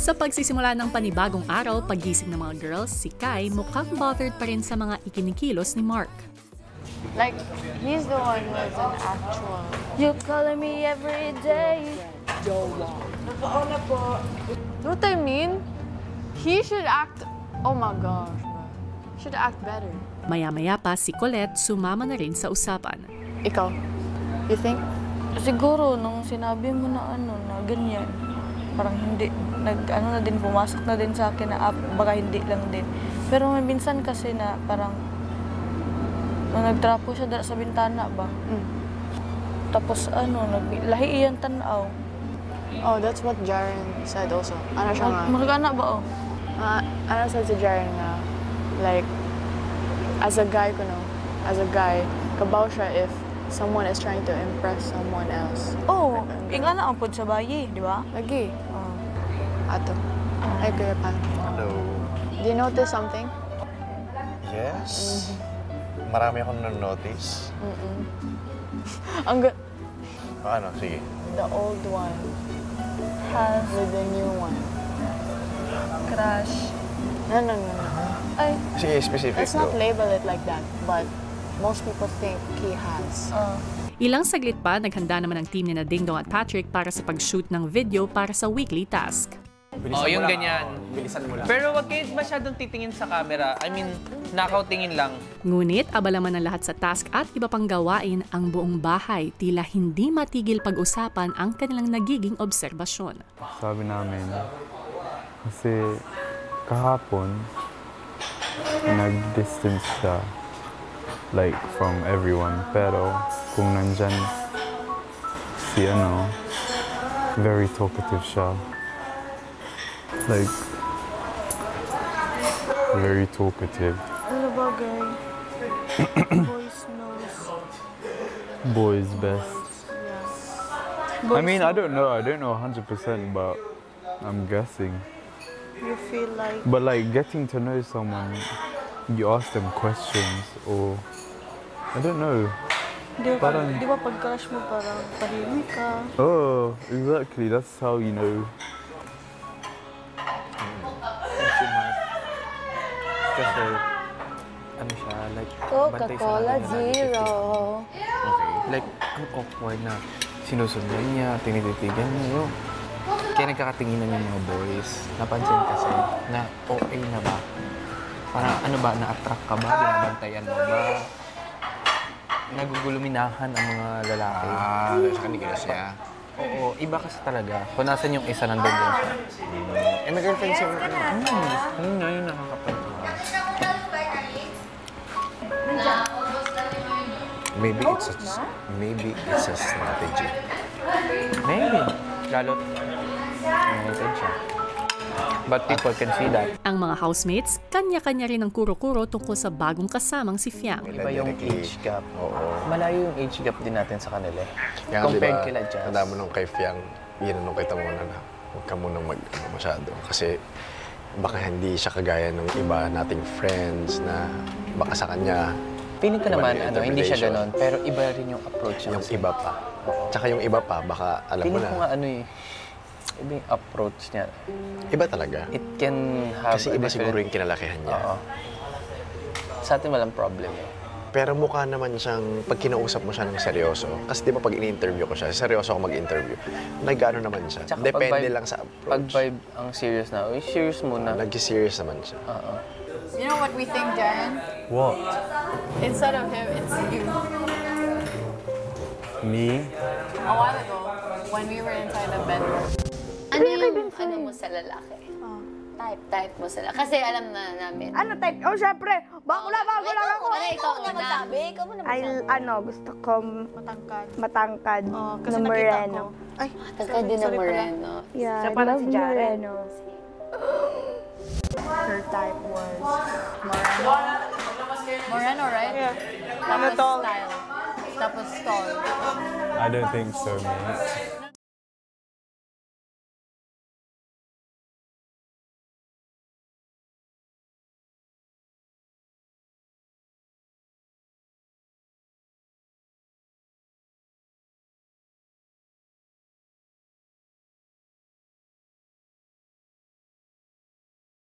Sa pagsisimula ng panibagong araw, pagising ng mga girls, si Kai mukhang bothered pa rin sa mga ikinikilos ni Mark. Like, he's the one who's an actual. You're calling me every day. Jowa. What I mean? He should act. Oh my gosh, bro. Should act better. Maya-maya pa si Colette sumama na rin sa usapan. Ikaw, you think? Siguro, nung sinabi mo na na ganyan, parang hindi, na din, pumasok na din sa akin na baka hindi lang din. Pero minsan kasi na parang, nung nagtrapo siya sa bintana ba? Tapos lahi iyang tanaw. Oh, that's what Jaren said also. Ano siya nga? Makagana ba Ano said si Jaren na, like, as a guy, kabaw siya if someone is trying to impress someone else. Oh, ingana ang pod sa bayi, di ba? Lagi. Ato. Ay, Kuya Pan. Hello. Do you notice something? Yes. Marami akong na-notice. Ang good. Ano? Sige. The old one has with the new one. Crush. No. Ay, Sige, specific. let's not label it like that, but most people think he has. Ilang saglit pa, naghanda naman ang team ni na Ding Dong at Patrick para sa pag-shoot ng video para sa weekly task. Yung ganyan. Bilisan mo lang. Pero wag kayo masyadong titingin sa camera. I mean, nakaw-tingin lang. Ngunit, abala man ang lahat sa task at iba pang gawain, ang buong bahay tila hindi matigil pag-usapan ang kanilang nagiging obserbasyon. Sabi namin, kasi kahapon, nag-distance siya, like, from everyone. Pero kung nandyan si very talkative siya. Like, very talkative. Ano bagay? Boys knows. Boys best. Boys I mean, I don't know 100%, but I'm guessing. You feel like... But like, getting to know someone, you ask them questions, or I don't know. Di ba pag-crush mo parang tahimik ka? Oh, exactly. That's how you know. Kasi, ano siya, like, Coca-Cola Zero. Okay. Like, ang awkward na sinusundan niya, tinititigan niya. Kaya nagkakatinginan yung mga boys. Napansin kasi na OA na ba? Parang ano ba, na-attract ka ba? Binabantayan mo ba? Naguguluminahan ang mga lalaki. Sa kanila siya. Oo, iba kasi talaga. Kung nasan yung isa, nandun din siya. May girlfriend siya. Yun nga yung nakakapansin. Maybe it's a strategy. Maybe. Lalo't united siya. But people can see that. Ang mga housemates, kanya-kanya rin ang kuro-kuro tungkol sa bagong kasamang si Fiang. Iba yung age gap. Oo. Malayo yung age gap din natin sa kanila. Kaya Compared kila Jazz. Tanda mo nung kay Fiang, ginanong kita muna na huwag ka munang masyado. Kasi baka hindi siya kagaya ng iba nating friends na baka sa kanya. Feeling ko naman, hindi siya interpretation. ganon, pero iba rin yung approach niya. Yung iba pa. Tsaka yung iba pa, baka alam mo Feeling na. ko nga iba yung approach niya. Iba talaga. It can have Kasi iba siguro yung kinalakihan niya. Oo. Sa atin walang problem eh. Pero mukha naman siyang, pag kinausap mo siya ng seryoso, kasi di ba pag ini-interview ko siya, seryoso ako mag-interview, nag-ano naman siya. Tsaka Depende lang sa approach. Pag vibe ang serious na, serious muna. Nag-serious naman siya. You know what we think, Jaren? What? Instead of him, it's you. Me? A while ago, when we were inside the bedroom. Ano yung mo sa lalaki? Type mo sa lalaki. Kasi alam na namin. Ano type? Oh, syempre, bago lang ako. Ikaw na magsabi. Ikaw mo na magsabi. Gusto ko matangkad Kasi na nakita moreno. ko. Ay, Tagka din na moreno. Yeah, So, I parang love si Jaren. moreno. Her type was Moreno. Moreno, right? Yeah. Tapos tall. style. Tapos tall. I don't think so, mate.